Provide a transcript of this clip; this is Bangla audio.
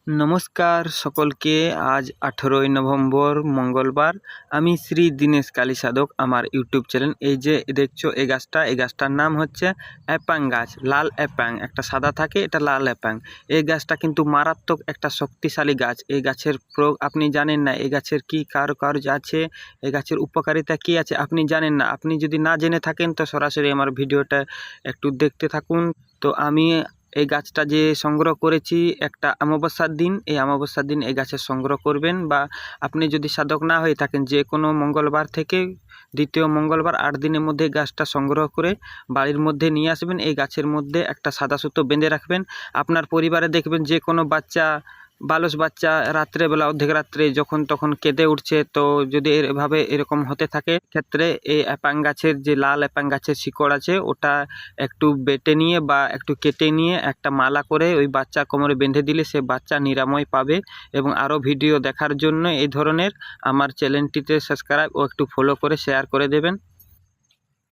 নমস্কার সকলকে। আজ 18ই নভেম্বর মঙ্গলবার। আমি শ্রী দীনেশ কালী সাধক। আমার ইউটিউব চ্যানেল। এই যে দেখছো এই গাছটার নাম হচ্ছে অ্যাপাং গাছ। লাল অ্যাপাং, একটা সাদা থাকে, এটা লাল অ্যাপাং। এই গাছটা কিন্তু মারাত্মক একটা শক্তিশালী গাছ। এই গাছের আপনি জানেন না এই গাছের কী কারুকার্য আছে, এই গাছের উপকারিতা কী আছে আপনি জানেন না। আপনি যদি না জেনে থাকেন তো সরাসরি আমার ভিডিওটা একটু দেখতে থাকুন। তো আমি এই গাছটা যে সংগ্রহ করেছি একটা অমাবস্যার দিন, এই অমাবস্যার দিন এই গাছের সংগ্রহ করবেন, বা আপনি যদি সাধক না হয়ে থাকেন যে কোনো মঙ্গলবার থেকে দ্বিতীয় মঙ্গলবার 8 দিনের মধ্যে গাছটা সংগ্রহ করে বাড়ির মধ্যে নিয়ে আসবেন। এই গাছের মধ্যে একটা সাদা সুতো বেঁধে রাখবেন। আপনার পরিবারে দেখবেন যে কোনো বাচ্চা, বালস বাচ্চা রাত্রেবেলা অর্ধেক রাত্রে যখন তখন কেঁদে উঠছে, তো যদি এভাবে এরকম হতে থাকে ক্ষেত্রে এই অ্যাপাং গাছের যে লাল অ্যাপাং গাছের শিকড় আছে ওটা একটু বেটে নিয়ে বা একটু কেটে নিয়ে একটা মালা করে ওই বাচ্চার কোমরে বেঁধে দিলে সে বাচ্চা নিরাময় পাবে। এবং আরও ভিডিও দেখার জন্য এই ধরনের আমার চ্যানেলটিতে সাবস্ক্রাইব ও একটু ফলো করে শেয়ার করে দেবেন।